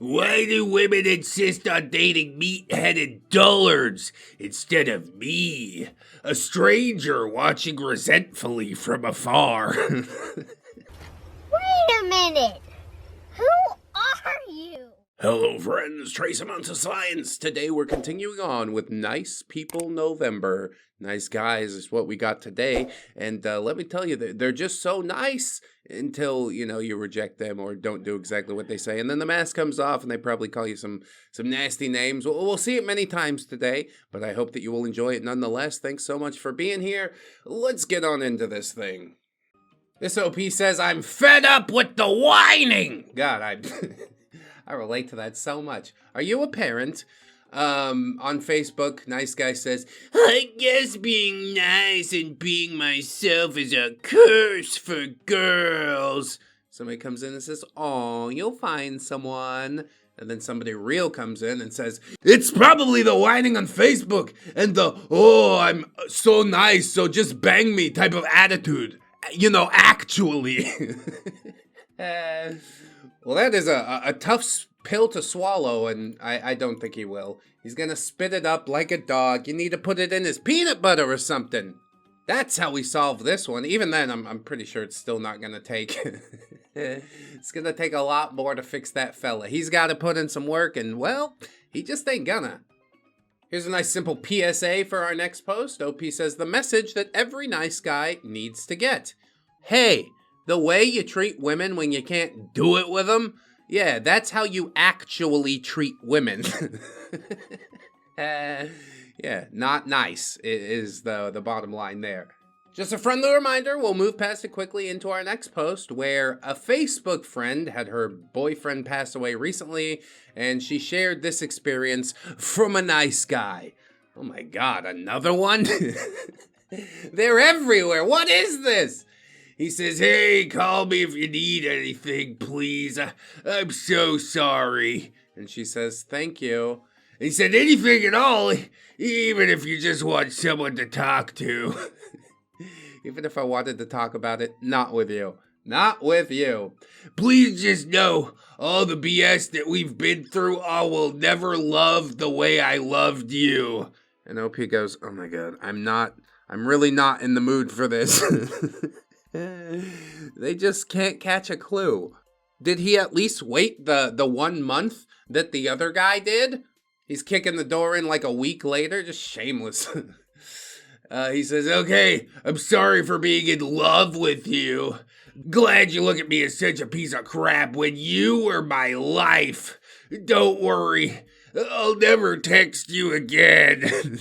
Why do women insist on dating meat-headed dullards instead of me, a stranger watching resentfully from afar? Wait a minute! Who are you? Hello friends, trace amounts of science. Today we're continuing on with Nice People November. Nice guys is what we got today, and let me tell you, they're just so nice until, you reject them or don't do exactly what they say, and then the mask comes off and they probably call you some nasty names. We'll see it many times today, but I hope that you will enjoy it nonetheless. Thanks so much for being here. Let's get on into this thing. This OP says, I'm fed up with the whining! God, I relate to that so much. Are you a parent? On Facebook, Nice Guy says, I guess being nice and being myself is a curse for girls. Somebody comes in and says, oh, you'll find someone. And then somebody real comes in and says, it's probably the whining on Facebook and the, oh, I'm so nice, so just bang me type of attitude. Actually. Well, that is a tough pill to swallow, and I don't think he will. He's gonna spit it up like a dog. You need to put it in his peanut butter or something. That's how we solve this one. Even then, I'm pretty sure it's still not gonna take. It's gonna take a lot more to fix that fella. He's gotta put in some work, and, well, he just ain't gonna. Here's a nice simple PSA for our next post. OP says, the message that every nice guy needs to get. Hey, the way you treat women when you can't do it with them, yeah, that's how you actually treat women. Yeah, not nice is the bottom line there. Just a friendly reminder, we'll move past it quickly into our next post, where a Facebook friend had her boyfriend pass away recently, and she shared this experience from a nice guy. Oh my god, another one? They're everywhere, what is this? He says, hey, call me if you need anything, please. I'm so sorry. And she says, thank you. And he said, anything at all, even if you just want someone to talk to. Even if I wanted to talk about it, not with you. Not with you. Please just know, all the BS that we've been through, I will never love the way I loved you. And OP goes, oh my god, I'm really not in the mood for this. They just can't catch a clue. Did he at least wait the 1 month that the other guy did? He's kicking the door in like a week later, just shameless. He says, okay, I'm sorry for being in love with you. Glad you look at me as such a piece of crap when you were my life. Don't worry, I'll never text you again.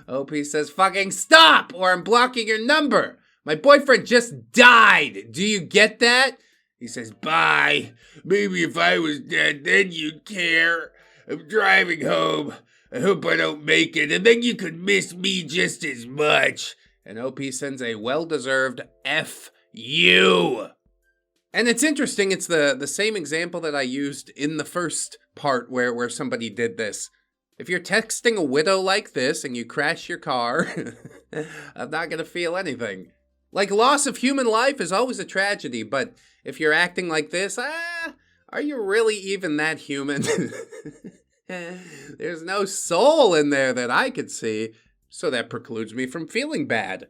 OP says, fucking stop or I'm blocking your number. My boyfriend just died. Do you get that? He says, bye. Maybe if I was dead, then you'd care. I'm driving home. I hope I don't make it, and then you could miss me just as much. And OP sends a well-deserved F you. And it's interesting, it's the same example that I used in the first part where somebody did this. If you're texting a widow like this and you crash your car, I'm not gonna feel anything. Like, loss of human life is always a tragedy, but if you're acting like this, are you really even that human? There's no soul in there that I could see, so that precludes me from feeling bad.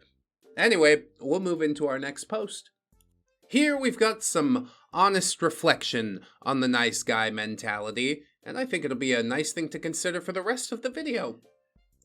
Anyway, we'll move into our next post. Here we've got some honest reflection on the nice guy mentality, and I think it'll be a nice thing to consider for the rest of the video.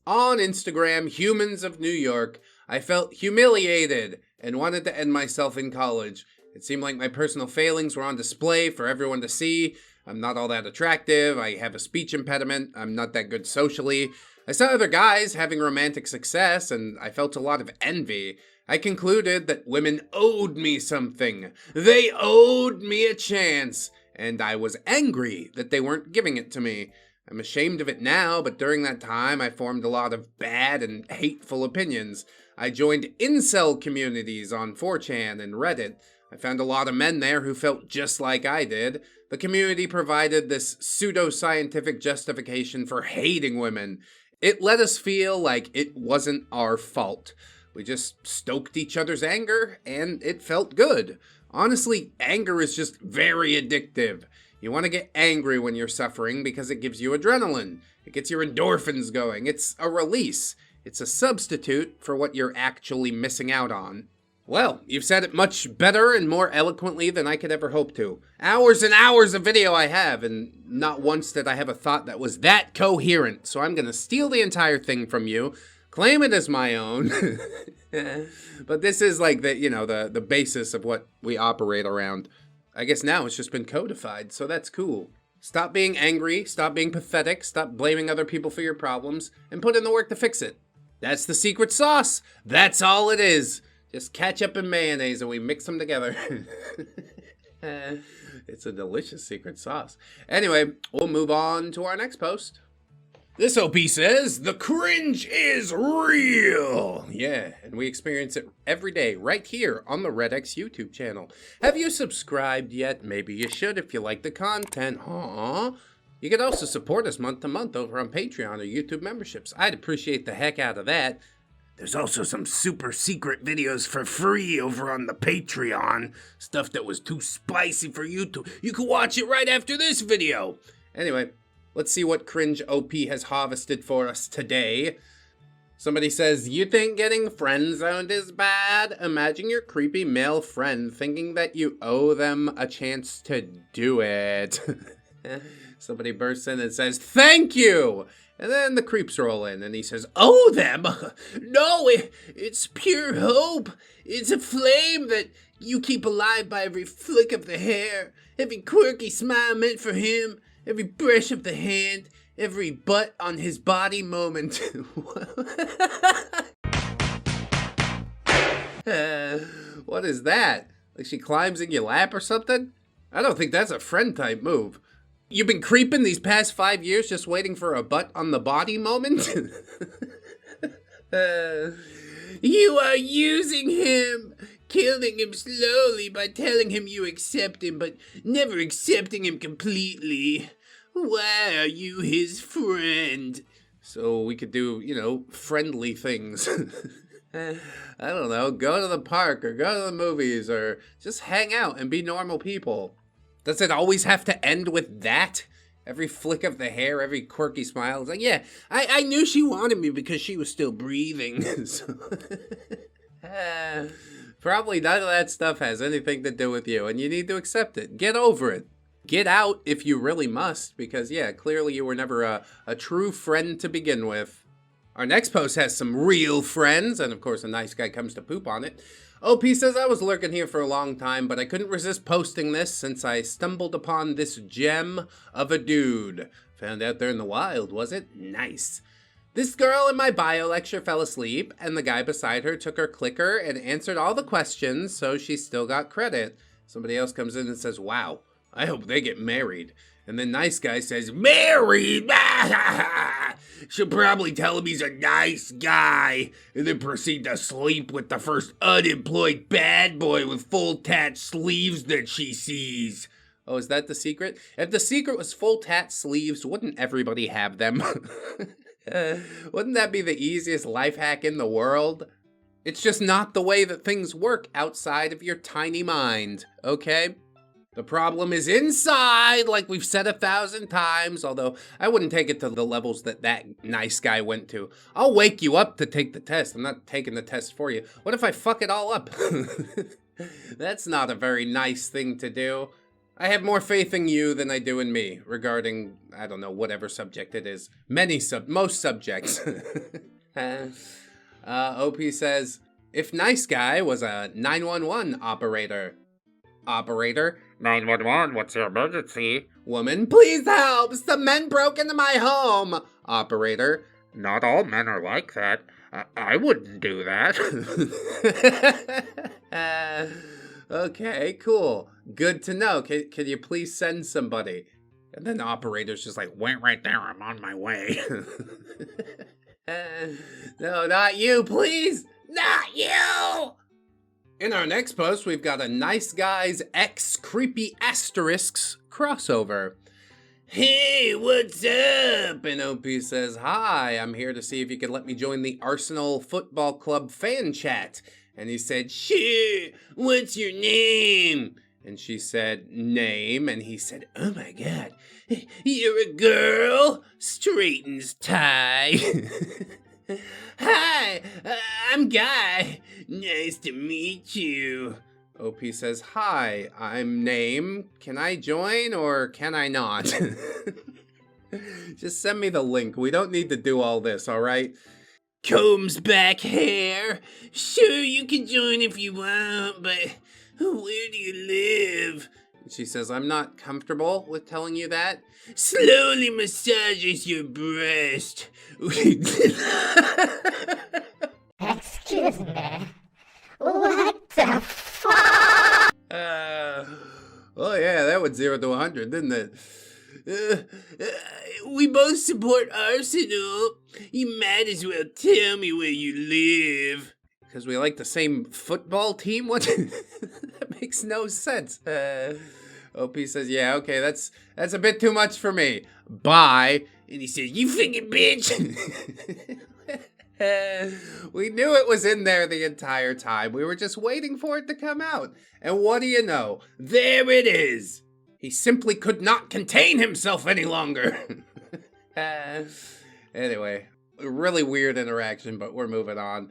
On Instagram, Humans of New York, I felt humiliated and wanted to end myself in college. It seemed like my personal failings were on display for everyone to see. I'm not all that attractive, I have a speech impediment, I'm not that good socially. I saw other guys having romantic success, and I felt a lot of envy. I concluded that women owed me something. They owed me a chance, and I was angry that they weren't giving it to me. I'm ashamed of it now, but during that time I formed a lot of bad and hateful opinions. I joined incel communities on 4chan and Reddit. I found a lot of men there who felt just like I did. The community provided this pseudo-scientific justification for hating women. It let us feel like it wasn't our fault. We just stoked each other's anger, and it felt good. Honestly, anger is just very addictive. You want to get angry when you're suffering because it gives you adrenaline. It gets your endorphins going. It's a release. It's a substitute for what you're actually missing out on. Well, you've said it much better and more eloquently than I could ever hope to. Hours and hours of video I have, and not once did I have a thought that was that coherent. So I'm gonna steal the entire thing from you, claim it as my own. But this is like the basis of what we operate around. I guess now it's just been codified, so that's cool. Stop being angry, stop being pathetic, stop blaming other people for your problems, and put in the work to fix it. That's the secret sauce. That's all it is. Just ketchup and mayonnaise and we mix them together. It's a delicious secret sauce. Anyway, we'll move on to our next post. This OP says, the cringe is real. Yeah, and we experience it every day right here on the ReddX YouTube channel. Have you subscribed yet? Maybe you should if you like the content. Aww. You can also support us month to month over on Patreon or YouTube memberships. I'd appreciate the heck out of that. There's also some super secret videos for free over on the Patreon. Stuff that was too spicy for YouTube. You can watch it right after this video. Anyway, let's see what cringe OP has harvested for us today. Somebody says, you think getting friend-zoned is bad? Imagine your creepy male friend thinking that you owe them a chance to do it. Somebody bursts in and says, thank you! And then the creeps roll in, and he says, owe them? No, it's pure hope. It's a flame that you keep alive by every flick of the hair, every quirky smile meant for him, every brush of the hand, every butt on his body moment. What is that? Like she climbs in your lap or something? I don't think that's a friend type move. You've been creeping these past 5 years just waiting for a butt on the body moment? You are using him, killing him slowly by telling him you accept him, but never accepting him completely. Why are you his friend? So we could do, friendly things. I don't know, go to the park or go to the movies or just hang out and be normal people. Does it always have to end with that? Every flick of the hair, every quirky smile. It's like, yeah, I knew she wanted me because she was still breathing. Probably none of that stuff has anything to do with you, and you need to accept it. Get over it. Get out if you really must, because, yeah, clearly you were never a true friend to begin with. Our next post has some real friends, and of course a nice guy comes to poop on it. OP says, I was lurking here for a long time, but I couldn't resist posting this since I stumbled upon this gem of a dude. Found out there in the wild, was it? Nice. This girl in my bio lecture fell asleep, and the guy beside her took her clicker and answered all the questions, so she still got credit. Somebody else comes in and says, wow, I hope they get married. And then nice guy says, married? She'll probably tell him he's a nice guy, and then proceed to sleep with the first unemployed bad boy with full tat sleeves that she sees. Oh, is that the secret? If the secret was full tat sleeves, wouldn't everybody have them? Wouldn't that be the easiest life hack in the world? It's just not the way that things work outside of your tiny mind, okay? The problem is inside, like we've said 1,000 times, although I wouldn't take it to the levels that nice guy went to. I'll wake you up to take the test. I'm not taking the test for you. What if I fuck it all up? That's not a very nice thing to do. I have more faith in you than I do in me regarding, I don't know, whatever subject it is. Most subjects. OP says, if nice guy was a 911 operator. Operator? 911, what's your emergency? Woman, please help! Some men broke into my home! Operator. Not all men are like that. I wouldn't do that. Okay, cool. Good to know. Can you please send somebody? And then the operator's just like, wait right there, I'm on my way. No, not you, please! Not you! In our next post, we've got a NiceGuys X Creepy Asterisks crossover. Hey, what's up? And OP says, hi, I'm here to see if you can let me join the Arsenal Football Club fan chat. And he said, sure, what's your name? And she said, name. And he said, oh my God, you're a girl? Straightens tie. Hi, I'm Guy. Nice to meet you. OP says, hi, I'm Name. Can I join or can I not? Just send me the link. We don't need to do all this, all right? Combs back hair. Sure, you can join if you want, but where do you live? She says, I'm not comfortable with telling you that. Slowly massages your breast. Excuse me. What the fuck? Oh yeah, that went 0 to 100, didn't it? We both support Arsenal. You might as well tell me where you live. Because we like the same football team? What? That makes no sense. OP says, yeah, okay, that's a bit too much for me. Bye. And he says, you figure, bitch. We knew it was in there the entire time. We were just waiting for it to come out. And what do you know? There it is. He simply could not contain himself any longer. Anyway, a really weird interaction, but we're moving on.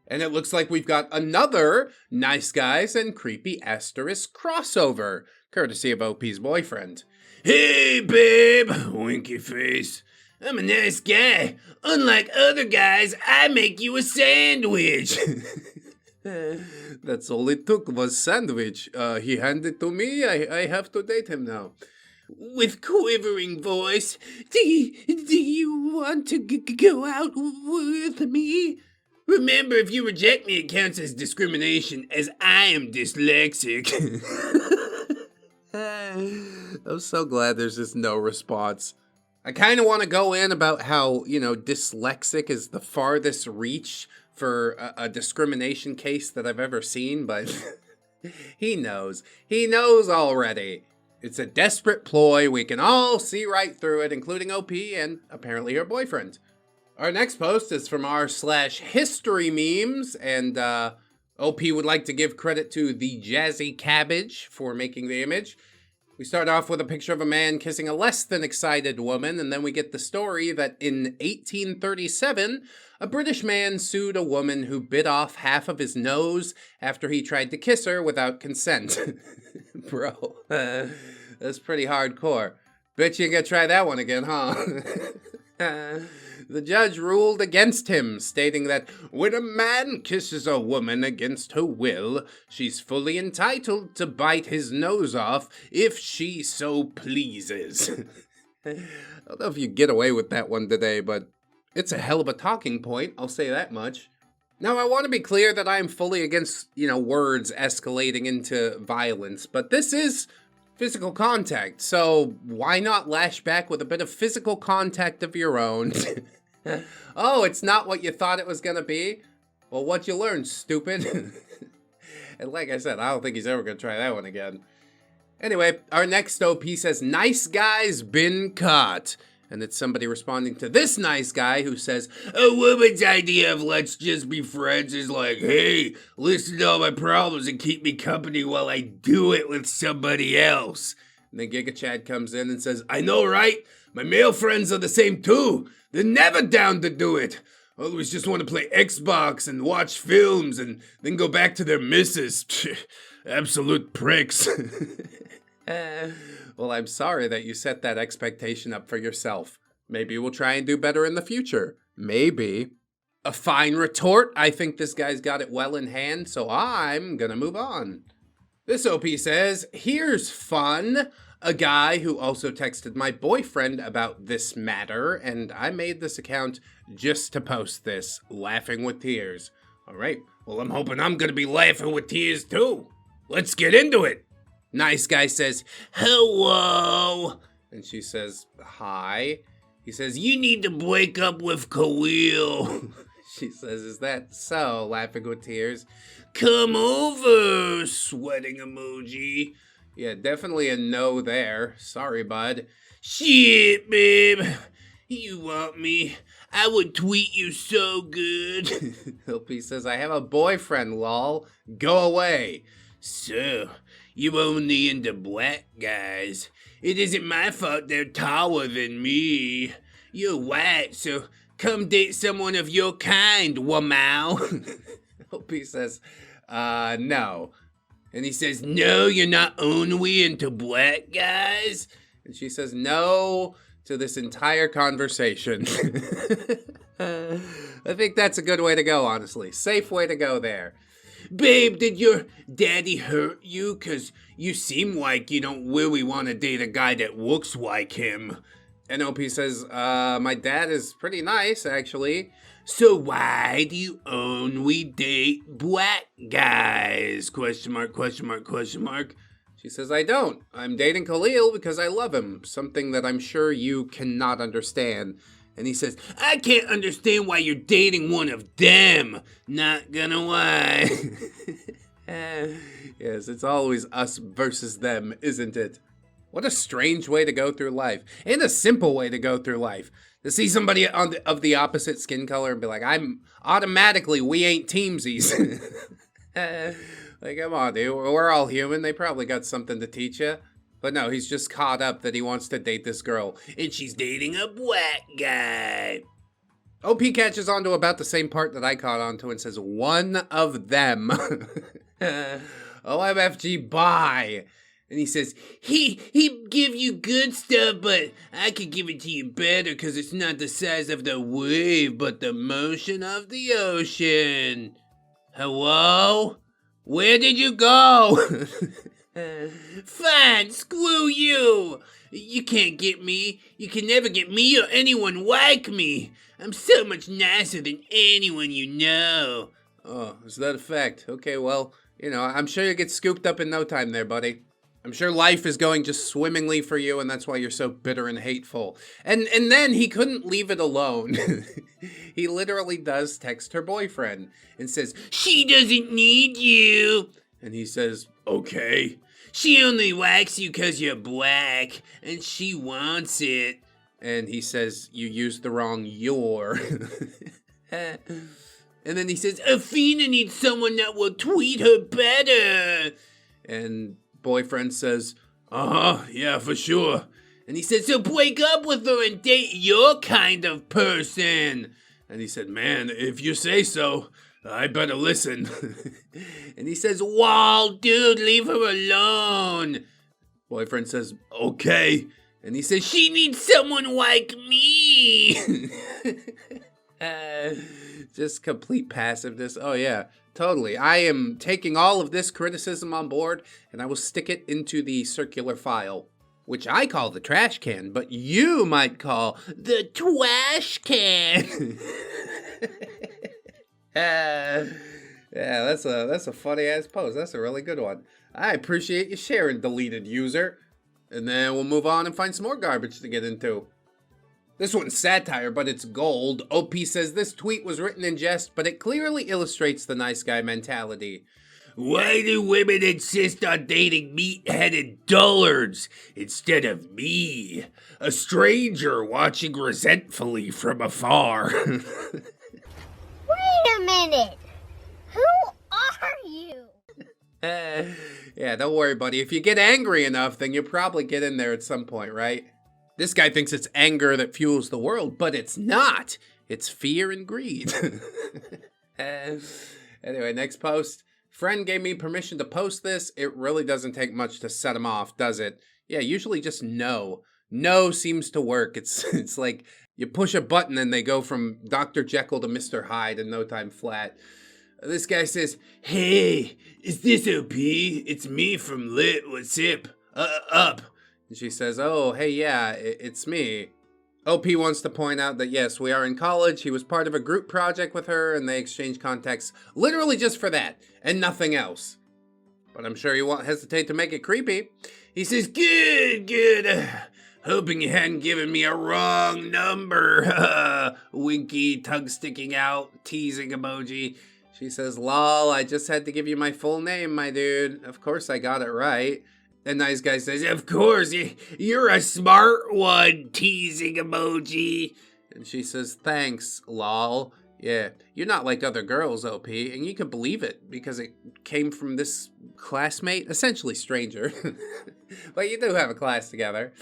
And it looks like we've got another Nice Guys and Creepy Asterisk crossover, courtesy of OP's boyfriend. Hey, babe, winky face. I'm a nice guy. Unlike other guys, I make you a sandwich. That's all it took was sandwich. He handed to me. I have to date him now. With quivering voice, do you want to go out with me? Remember, if you reject me, it counts as discrimination, as I am dyslexic. I'm so glad there's just no response. I kind of want to go in about how, dyslexic is the farthest reach for a discrimination case that I've ever seen, but he knows. He knows already. It's a desperate ploy. We can all see right through it, including OP and apparently her boyfriend. Our next post is from r/history memes, and OP would like to give credit to the Jazzy Cabbage for making the image. We start off with a picture of a man kissing a less than excited woman, and then we get the story that in 1837, a British man sued a woman who bit off half of his nose after he tried to kiss her without consent. Bro, that's pretty hardcore. Bet you ain't gonna try that one again, huh? The judge ruled against him, stating that when a man kisses a woman against her will, she's fully entitled to bite his nose off if she so pleases. I don't know if you get away with that one today, but it's a hell of a talking point, I'll say that much. Now, I want to be clear that I am fully against, words escalating into violence, but this is physical contact, so why not lash back with a bit of physical contact of your own? Oh, it's not what you thought it was gonna be? Well, what'd you learn, stupid? And like I said, I don't think he's ever gonna try that one again. Anyway, our next OP says, Nice Guys been caught. And it's somebody responding to this nice guy who says, a woman's idea of let's just be friends is like, hey, listen to all my problems and keep me company while I do it with somebody else. And then Giga Chad comes in and says, I know, right? My male friends are the same too. They're never down to do it. Always just want to play Xbox and watch films and then go back to their missus. Absolute pricks. Well, I'm sorry that you set that expectation up for yourself. Maybe we'll try and do better in the future. Maybe. A fine retort. I think this guy's got it well in hand, so I'm gonna move on. This OP says, here's fun. A guy who also texted my boyfriend about this matter, and I made this account just to post this, laughing with tears. All right, well, I'm hoping I'm gonna be laughing with tears too. Let's get into it. Nice Guy says, hello. And she says, hi. He says, you need to break up with Khalil. She says, is that so? Laughing with tears. Come over, sweating emoji. Yeah, definitely a no there. Sorry, bud. Shit, babe. You want me? I would tweet you so good. LP says, I have a boyfriend, lol. Go away. So, You only into black guys. It isn't my fault they're taller than me. You're white, so come date someone of your kind, womow. Opie says, no. And he says, no, you're not only into black guys. And she says no to this entire conversation. I think that's a good way to go, honestly. Safe way to go there. Babe, did your daddy hurt you? 'Cause you seem like you don't really want to date a guy that looks like him. And OP says, my dad is pretty nice, actually. So why do you only date black guys? Question mark, question mark, question mark. She says, I don't. I'm dating Khalil because I love him. Something that I'm sure you cannot understand. And he says, I can't understand why you're dating one of them. Not gonna lie. Yes, it's always us versus them, isn't it? What a strange way to go through life. And a simple way to go through life. To see somebody of the opposite skin color and be like, I'm automatically, we ain't teamsies. Like, come on, dude. We're all human. They probably got something to teach you. But no, he's just caught up that he wants to date this girl. And she's dating a black guy. OP catches on to about the same part that I caught on to and says, one of them. OMFG, bye. And he says, he give you good stuff, but I could give it to you better because it's not the size of the wave, but the motion of the ocean. Hello? Where did you go? Fine, screw you. You can't get me. You can never get me or anyone like me. I'm so much nicer than anyone you know. Oh, is that a fact? Okay, well, you know, I'm sure you get scooped up in no time there, buddy. I'm sure life is going just swimmingly for you, and that's why you're so bitter and hateful. And then he couldn't leave it alone. He literally does text her boyfriend and says, she doesn't need you. And he says, okay. She only likes you because you're black, and she wants it. And he says, you used the wrong your. And then he says, Athena needs someone that will tweet her better. And boyfriend says, yeah, for sure. And he said, so break up with her and date your kind of person. And he said, man, if you say so, I better listen. And he says, wow, dude, leave her alone. Boyfriend says, okay. And he says, she needs someone like me. Just complete passiveness. Oh, yeah, totally. I am taking all of this criticism on board, and I will stick it into the circular file, which I call the trash can, but you might call the twash can. Yeah, that's a funny ass post. That's a really good one. I appreciate you sharing, deleted user. And then we'll move on and find some more garbage to get into. This one's satire, but it's gold. OP says this tweet was written in jest, but it clearly illustrates the nice guy mentality. Why do women insist on dating meat-headed dullards instead of me, a stranger watching resentfully from afar? Wait a minute! Who are you? Yeah, don't worry, buddy. If you get angry enough, then you'll probably get in there at some point, right? This guy thinks it's anger that fuels the world, but it's not. It's fear and greed. Anyway, next post. Friend gave me permission to post this. It really doesn't take much to set him off, does it? Yeah, usually just no. No seems to work. It's like you push a button and they go from Dr. Jekyll to Mr. Hyde in no time flat. This guy says, hey, is this OP? It's me from Lit. What's up? And she says, oh, hey, yeah, it's me. OP wants to point out that, yes, we are in college. He was part of a group project with her, and they exchanged contacts literally just for that, and nothing else. But I'm sure he won't hesitate to make it creepy. He says, good. Hoping you hadn't given me a wrong number. Winky, tongue sticking out, teasing emoji. She says, lol, I just had to give you my full name, my dude. Of course I got it right. And nice guy says, of course, you're a smart one, teasing emoji. And she says, thanks, lol. Yeah, you're not like other girls, OP, and you can believe it because it came from this classmate, essentially stranger. But you do have a class together.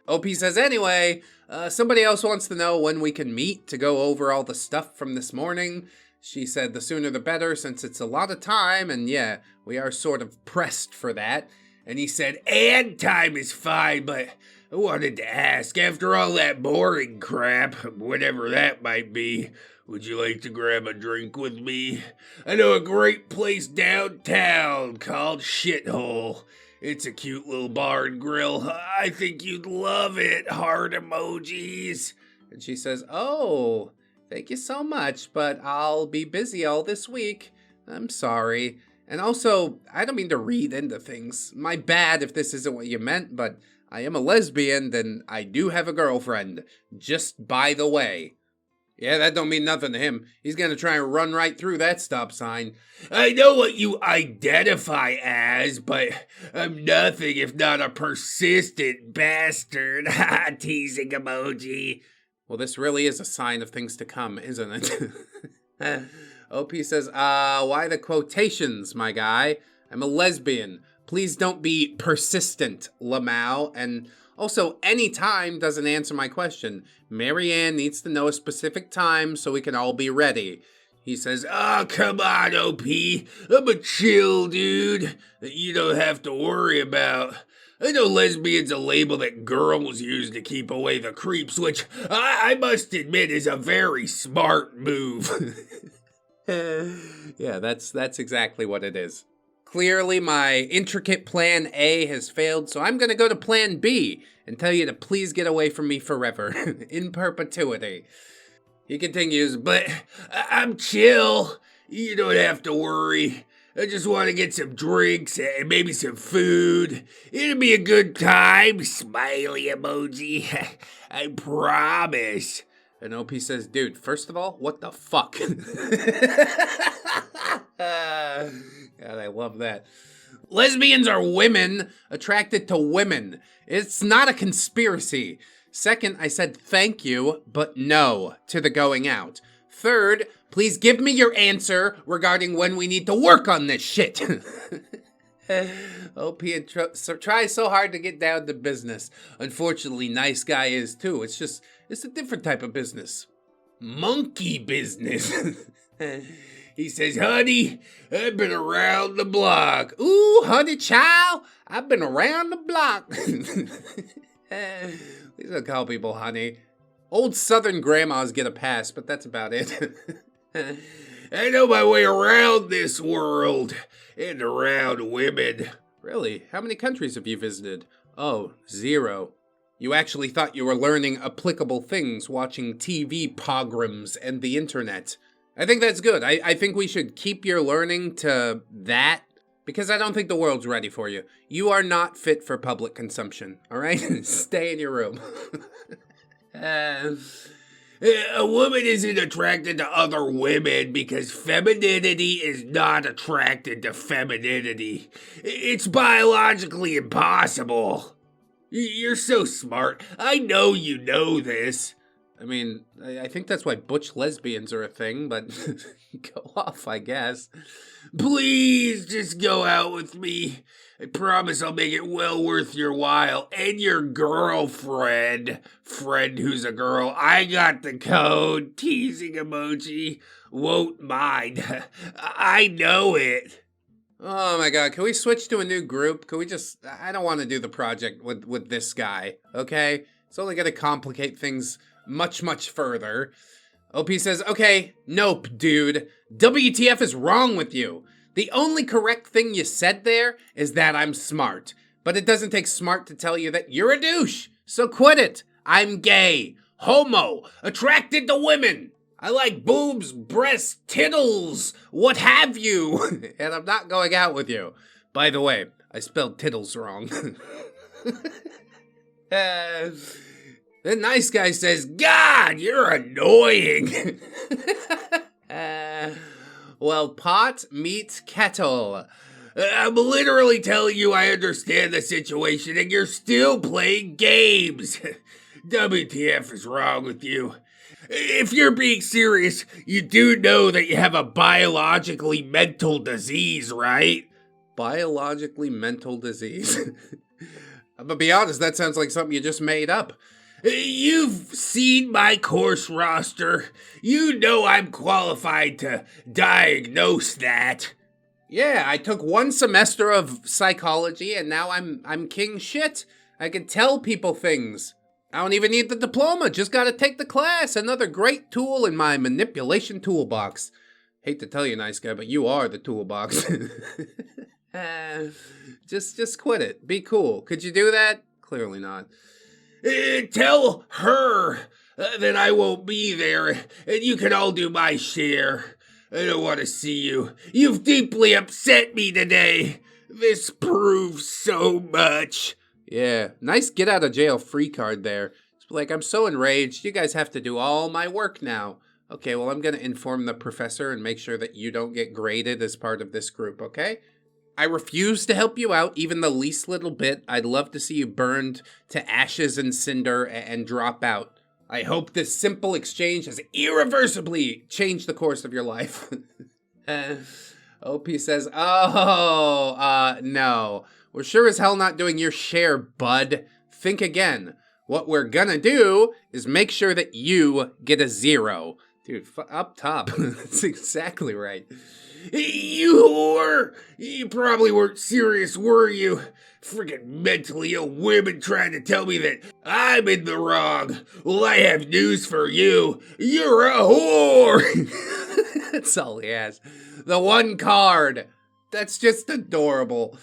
OP says, anyway, somebody else wants to know when we can meet to go over all the stuff from this morning. She said the sooner the better since it's a lot of time, and yeah, we are sort of pressed for that. And he said, and time is fine, but I wanted to ask, after all that boring crap, whatever that might be, would you like to grab a drink with me? I know a great place downtown called Shithole. It's a cute little bar and grill. I think you'd love it. Heart emojis. And she says, oh, thank you so much, but I'll be busy all this week. I'm sorry. And also, I don't mean to read into things. My bad if this isn't what you meant, but I am a lesbian, then I do have a girlfriend. Just by the way. Yeah, that don't mean nothing to him. He's gonna try and run right through that stop sign. I know what you identify as, but I'm nothing if not a persistent bastard. Teasing emoji. Well, this really is a sign of things to come, isn't it? OP says, why the quotations, my guy? I'm a lesbian. Please don't be persistent, Lamau. And also, any time doesn't answer my question. Marianne needs to know a specific time so we can all be ready. He says, oh, come on, OP. I'm a chill dude that you don't have to worry about. I know lesbian's a label that girls use to keep away the creeps, which I must admit is a very smart move. Yeah, that's exactly what it is. Clearly, my intricate plan A has failed, so I'm gonna go to plan B and tell you to please get away from me forever, in perpetuity. He continues, but I'm chill. You don't have to worry. I just want to get some drinks and maybe some food. It'll be a good time. Smiley emoji. I promise. And OP says, dude, first of all, what the fuck? God, I love that. Lesbians are women attracted to women. It's not a conspiracy. Second, I said thank you, but no to the going out. Third, please give me your answer regarding when we need to work on this shit. OP tries so hard to get down to business. Unfortunately, Nice Guy is too. It's a different type of business. Monkey business. He says, honey, I've been around the block. Ooh, honey child, I've been around the block. Please don't call people honey. Old Southern grandmas get a pass, but that's about it. I know my way around this world and around women. Really? How many countries have you visited? Oh, 0. You actually thought you were learning applicable things watching TV pogroms and the internet. I think that's good. I think we should keep your learning to that, because I don't think the world's ready for you. You are not fit for public consumption, all right? Stay in your room. A woman isn't attracted to other women because femininity is not attracted to femininity. It's biologically impossible. You're so smart. I know you know this. I mean, I think that's why butch lesbians are a thing, but go off, I guess. Please just go out with me. I promise I'll make it well worth your while. And your girlfriend. Friend who's a girl. I got the code. Teasing emoji. Won't mind. I know it. Oh my god, can we switch to a new group? Can we just... I don't want to do the project with this guy, okay? It's only going to complicate things much, much further. OP says, okay, nope, dude. WTF is wrong with you? The only correct thing you said there is that I'm smart. But it doesn't take smart to tell you that you're a douche. So quit it. I'm gay. Homo. Attracted to women. I like boobs, breasts, tittles, what have you. And I'm not going out with you. By the way, I spelled tittles wrong. The nice guy says, God, you're annoying. Well, pot meets kettle. I'm literally telling you I understand the situation and you're still playing games. WTF is wrong with you? If you're being serious, you do know that you have a biologically mental disease, right? Biologically mental disease. But be honest, that sounds like something you just made up. You've seen my course roster. You know I'm qualified to diagnose that. Yeah, I took 1 semester of psychology and now I'm king shit. I can tell people things. I don't even need the diploma, just gotta take the class. Another great tool in my manipulation toolbox. Hate to tell you, nice guy, but you are the toolbox. Just quit it. Be cool. Could you do that? Clearly not. Tell her that I won't be there, and you can all do my share. I don't want to see you. You've deeply upset me today. This proves so much. Yeah, nice get out of jail free card there. It's like, I'm so enraged. You guys have to do all my work now. Okay, well, I'm going to inform the professor and make sure that you don't get graded as part of this group, okay? I refuse to help you out even the least little bit. I'd love to see you burned to ashes and cinder and drop out. I hope this simple exchange has irreversibly changed the course of your life. OP says, no. We're sure as hell not doing your share, bud. Think again. What we're gonna do is make sure that you get a 0. Dude, up top. That's exactly right. You whore! You probably weren't serious, were you? Freaking mentally ill women trying to tell me that I'm in the wrong. Well, I have news for you. You're a whore! That's all he has. The 1 card. That's just adorable.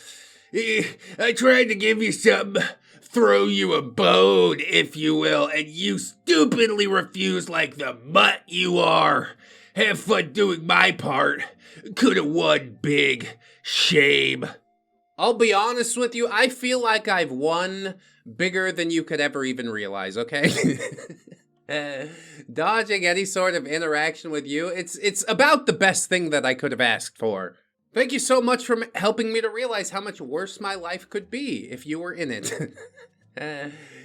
I tried to give you something, throw you a bone, if you will, and you stupidly refused like the mutt you are. Have fun doing my part. Could've won big. Shame. I'll be honest with you, I feel like I've won bigger than you could ever even realize, okay? Dodging any sort of interaction with you, it's about the best thing that I could have asked for. Thank you so much for helping me to realize how much worse my life could be if you were in it.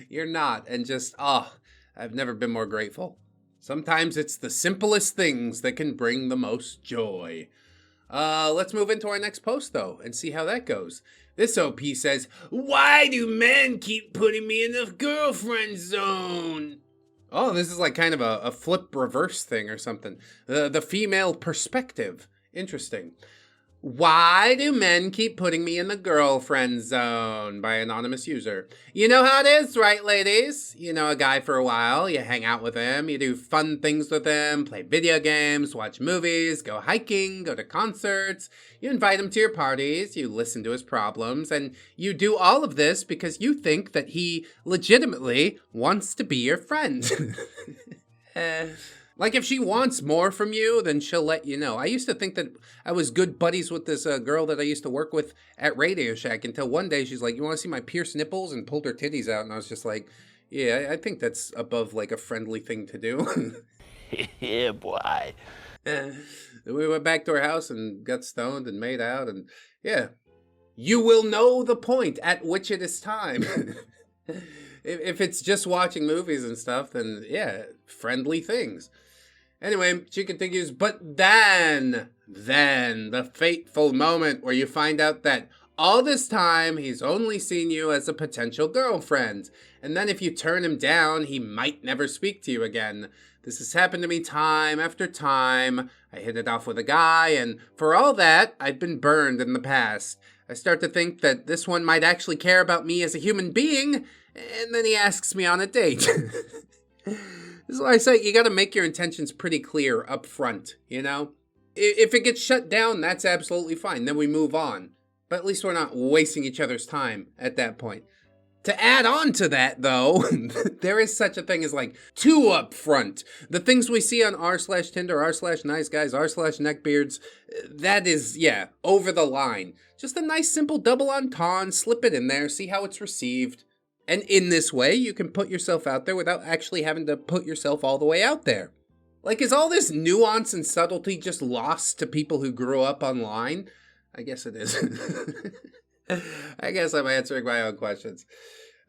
You're not, and just, I've never been more grateful. Sometimes it's the simplest things that can bring the most joy. Let's move into our next post, though, and see how that goes. This OP says, why do men keep putting me in the girlfriend zone? Oh, this is like kind of a flip reverse thing or something. The female perspective. Interesting. Why do men keep putting me in the girlfriend zone? By anonymous user. You know how it is, right, ladies? You know a guy for a while, you hang out with him, you do fun things with him, play video games, watch movies, go hiking, go to concerts, you invite him to your parties, you listen to his problems, and you do all of this because you think that he legitimately wants to be your friend. Like, if she wants more from you, then she'll let you know. I used to think that I was good buddies with this girl that I used to work with at Radio Shack until one day she's like, you want to see my pierced nipples? And pulled her titties out. And I was just like, yeah, I think that's above, like, a friendly thing to do. Yeah, boy. Then we went back to her house and got stoned and made out. And, yeah, you will know the point at which it is time. If it's just watching movies and stuff, then, yeah, friendly things. Anyway, she continues, but then, the fateful moment where you find out that all this time he's only seen you as a potential girlfriend. And then if you turn him down, he might never speak to you again. This has happened to me time after time. I hit it off with a guy, and for all that, I've been burned in the past. I start to think that this one might actually care about me as a human being, and then he asks me on a date. This is why I say you gotta make your intentions pretty clear up front, you know? If it gets shut down, that's absolutely fine. Then we move on. But at least we're not wasting each other's time at that point. To add on to that, though, there is such a thing as, like, too upfront. The things we see on r/Tinder, r/NiceGuys, r/Neckbeards, that is, yeah, over the line. Just a nice, simple double entendre, slip it in there, see how it's received. And in this way, you can put yourself out there without actually having to put yourself all the way out there. Like, is all this nuance and subtlety just lost to people who grew up online? I guess it is. I guess I'm answering my own questions.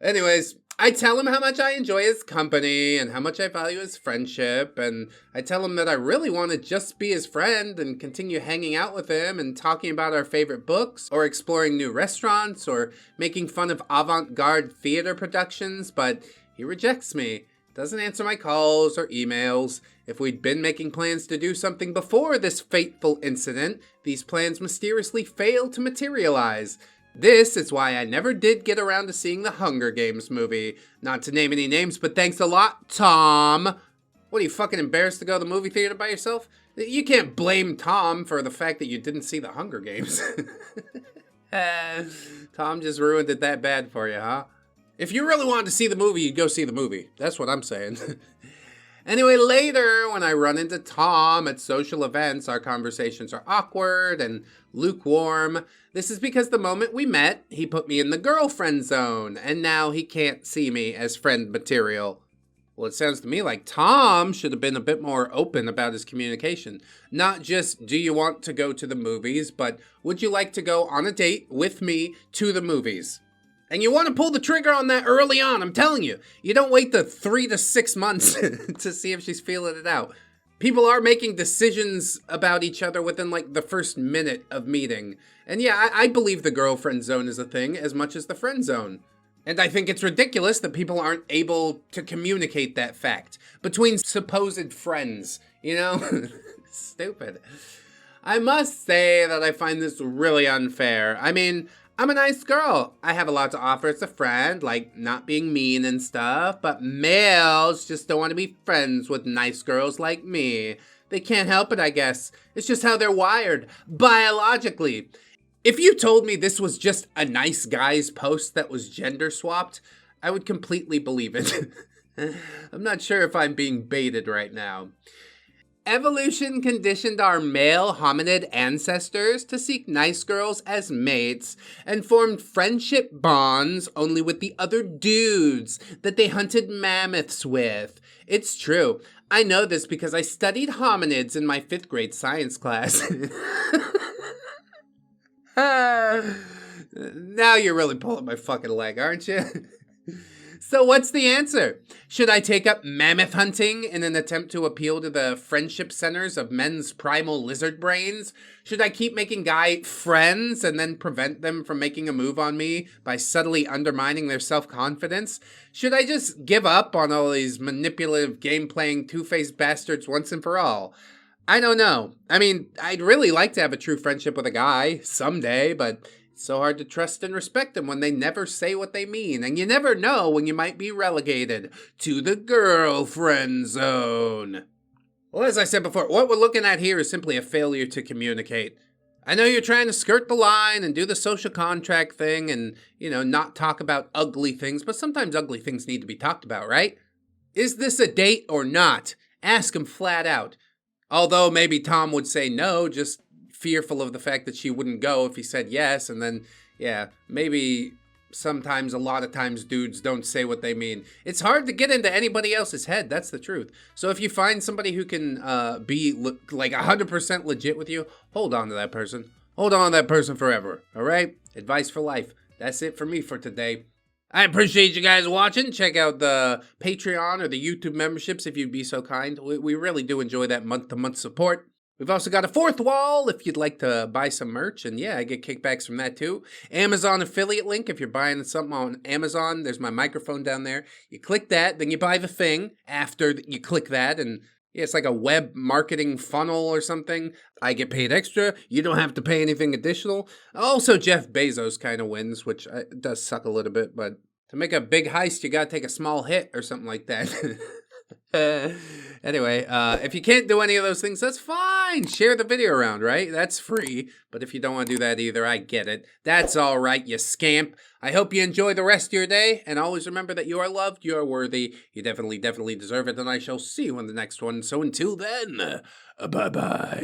Anyways, I tell him how much I enjoy his company and how much I value his friendship, and I tell him that I really want to just be his friend and continue hanging out with him and talking about our favorite books, or exploring new restaurants, or making fun of avant-garde theater productions, but he rejects me, doesn't answer my calls or emails. If we'd been making plans to do something before this fateful incident, these plans mysteriously failed to materialize. This is why I never did get around to seeing the Hunger Games movie. Not to name any names, but thanks a lot, Tom. What, are you fucking embarrassed to go to the movie theater by yourself? You can't blame Tom for the fact that you didn't see the Hunger Games. Tom just ruined it that bad for you, huh? If you really wanted to see the movie, you'd go see the movie. That's what I'm saying. Anyway, later, when I run into Tom at social events, our conversations are awkward and lukewarm. This is because the moment we met, he put me in the girlfriend zone, and now he can't see me as friend material. Well, it sounds to me like Tom should have been a bit more open about his communication. Not just, do you want to go to the movies, but would you like to go on a date with me to the movies? And you want to pull the trigger on that early on, I'm telling you. You don't wait the 3 to 6 months to see if she's feeling it out. People are making decisions about each other within like the first minute of meeting. And yeah, I believe the girlfriend zone is a thing as much as the friend zone. And I think it's ridiculous that people aren't able to communicate that fact between supposed friends, you know? Stupid. I must say that I find this really unfair. I mean, I'm a nice girl. I have a lot to offer as a friend, like not being mean and stuff, but males just don't want to be friends with nice girls like me. They can't help it, I guess. It's just how they're wired, biologically. If you told me this was just a NiceGuys post that was gender swapped, I would completely believe it. I'm not sure if I'm being baited right now. Evolution conditioned our male hominid ancestors to seek nice girls as mates and formed friendship bonds only with the other dudes that they hunted mammoths with. It's true. I know this because I studied hominids in my 5th grade science class. Now you're really pulling my fucking leg, aren't you? So what's the answer? Should I take up mammoth hunting in an attempt to appeal to the friendship centers of men's primal lizard brains? Should I keep making guy friends and then prevent them from making a move on me by subtly undermining their self-confidence? Should I just give up on all these manipulative, game-playing, two-faced bastards once and for all? I don't know. I mean, I'd really like to have a true friendship with a guy someday, but it's so hard to trust and respect them when they never say what they mean, and you never know when you might be relegated to the girlfriend zone. Well, as I said before, what we're looking at here is simply a failure to communicate. I know you're trying to skirt the line and do the social contract thing and, not talk about ugly things, but sometimes ugly things need to be talked about, right? Is this a date or not? Ask him flat out. Although maybe Tom would say no, just fearful of the fact that she wouldn't go if he said yes, and then, maybe sometimes, a lot of times, dudes don't say what they mean. It's hard to get into anybody else's head, that's the truth. So if you find somebody who can be like 100% legit with you, hold on to that person. Hold on to that person forever, alright? Advice for life. That's it for me for today. I appreciate you guys watching. Check out the Patreon or the YouTube memberships if you'd be so kind. We really do enjoy that month-to-month support. We've also got a 4th wall if you'd like to buy some merch, and I get kickbacks from that too. Amazon affiliate link if you're buying something on Amazon. There's my microphone down there. You click that, then you buy the thing after you click that, and it's like a web marketing funnel or something. I get paid extra. You don't have to pay anything additional. Also, Jeff Bezos kind of wins, which does suck a little bit, but to make a big heist, you gotta take a small hit or something like that. Anyway, if you can't do any of those things, that's fine. Share the video around, right? That's free. But if you don't want to do that either, I get it. That's all right, you scamp. I hope you enjoy the rest of your day. And always remember that you are loved, you are worthy. You definitely deserve it. And I shall see you in the next one. So until then, bye-bye.